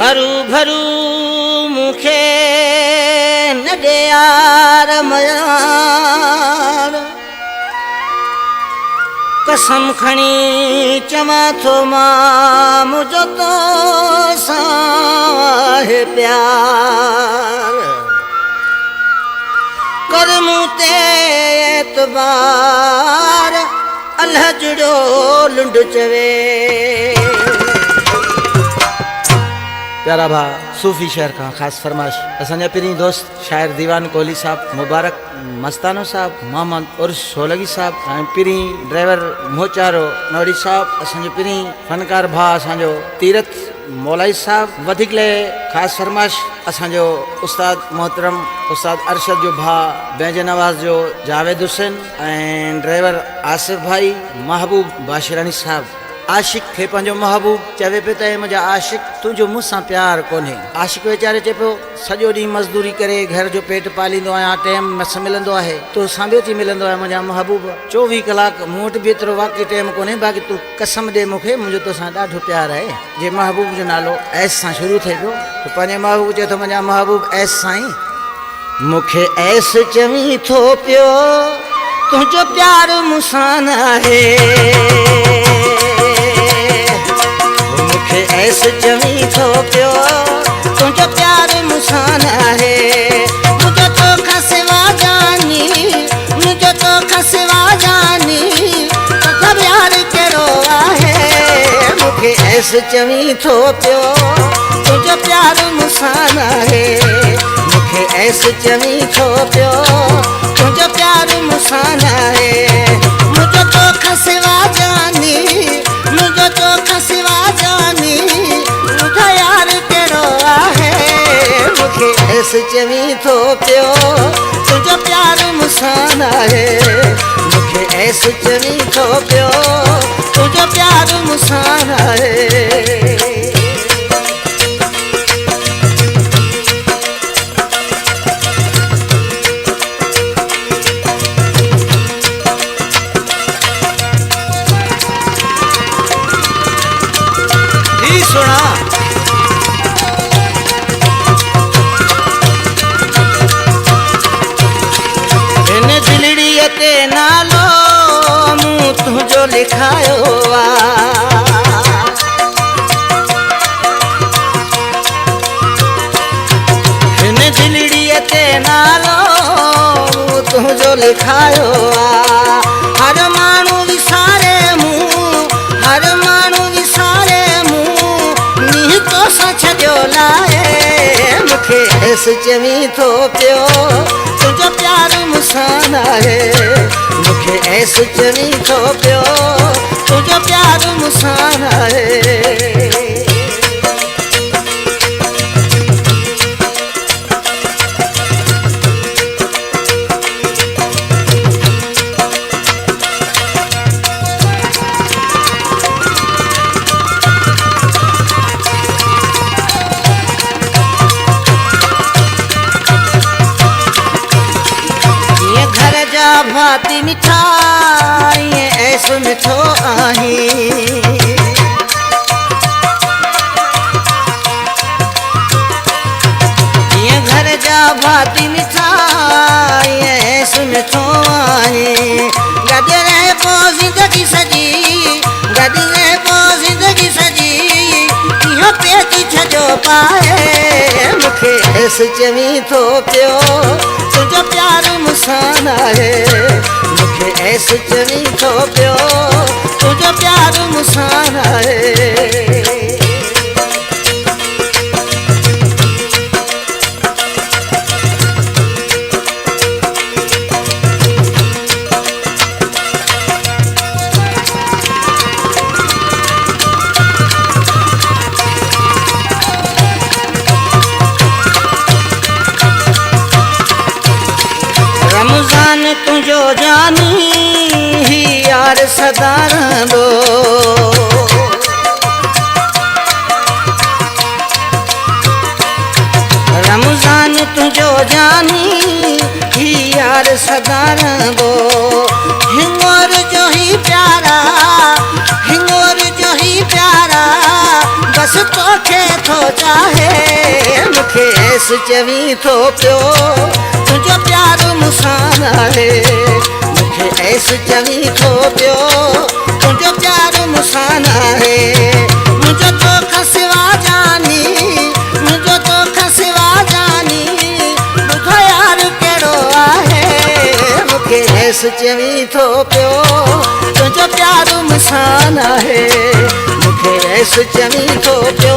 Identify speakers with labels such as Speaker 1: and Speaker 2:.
Speaker 1: हरू भरू मुखे न दे यार मयार कसम खणी चवा थो मां मुझो तो साहे प्यार कर मूं ते एतबार अल्लाह जुड़ो लुंड चवे। प्यारा भा सूफ़ी शहर का ख़ास फरमाइश असांजा पिरी दोस्त शायर दीवान कोहली साहब, मुबारक मस्तानो साहब, मोहम्मद उर्स सोलगी साहब, पिरी ड्राइवर मोचारो नवड़ी साहब, असांजो पिरी फनकार भा असांजो तीरथ मौलाई साहब, वधिक ले ख़ास फरमाइश असांजो उस्ताद मोहतरम उस्ताद अरशद जो भा बैज नवाज जो जावेद हुसैन ऐं ड्राइवर आसिफ भाई, महबूब बाशिरानी साहब। आशिक खे पंहिंजो महबूब चवे पियो त मुंहिंजा आशिक तुंहिंजो मूंसां प्यार कोन्हे। आशिक वीचारे चए पियो सॼो ॾींहुं मज़दूरी करे घर जो पेट पालींदो आहियां, टाइम न मिलंदो आहे, तो सां ॿियो थी मिलंदो आहे मुंहिंजा महबूब 24 कलाक मूं वटि बि एतिरो वाक़ई टाइम कोन्हे, बाक़ी तूं कसम ॾे मूंखे मुंहिंजो तोसां ॾाढो प्यार आहे। जे महबूब जो नालो ऐस सां शुरू थिए पियो त पंहिंजे महबूब चए थो मुंहिंजा महबूब ऐस साईं मूंखे ऐस चवी थो पियो तुंहिंजो प्यार मूंसां न आहे, ऐसे चवी थो पियो तुंहिंजो प्यार मूंसां न आहे, मुंहिंजो तोखां सिवा जानी, मुंहिंजो तोखां सिवा जानी तोखां प्यार कहिड़ो आहे। मूंखे ऐसे चवी थो पियो तुंहिंजो प्यार मूंसां न आहे, मूंखे ऐसे चवी थो पियो तुंहिंजो प्यार मूंसां न आहे, मुंहिंजो तोखां सिवा जानी, मुंहिंजो तोखां सिवा जानी मुंहिंजो यार कहिड़ो आहे। मूंखे ऐसे चवी थो पियो तुंहिंजो प्यार मूंसां न आहे, मूंखे ऐसे चवी थो पियो तुंहिंजो प्यार मूंसां न आहे। नालो मूं तुंहिंजो लिखायो हिन दिलड़ीअ ते नालो मूं तुंहिंजो लिखायो हर माण्हू विसारे मूं, हर माण्हू विसारे मूं नीं तोसां छॾियो लाहे। मूंखे ऐस चवी थो पियो तुंहिंजो प्यार मूंसां न आहे, मूंखे ऐस चवी थो पियो तुंहिंजो प्यार मूंसां न आहे। भाती मिठाई ऐस मिठो आहीं, ये घर जा भाती मिठाई ऐस मिठो आहीं, गॾु रहे पोइ ज़िंदगी सॼी, गॾु रहे पोइ ज़िंदगी सॼी इहो पेट छॾियो पाए। मूंखे ऐस चवी थो पियो तुंहिंजो प्यार मूंसां न आहे, मूंखे ऐस चवी थो पियो तुंहिंजो प्यार मूंसां न आहे। रमज़ान तुंहिंजो जानी ही यार सदा रहंदो, रमज़ान तुंहिंजो जानी ही यार सदा रहंदो, हिंगोर जो ही प्यारा, हिंगोर जो ही प्यारा बस तोखे थो चाहे मूंखे ऐस चवी थो पियो तुंहिंजो प्यार मूंसां आहे मूंखे ऐस चवी थो पियो तुंहिंजो प्यार मूंसां आहे मुंहिंजो तोखां सिवा जानी मुंहिंजो तोखां सिवा जानी ॿुधो यार कहिड़ो आहे मूंखे ऐस चवी थो पियो तुंहिंजो प्यार मूंसां आहे मूंखे ऐस चवी थो पियो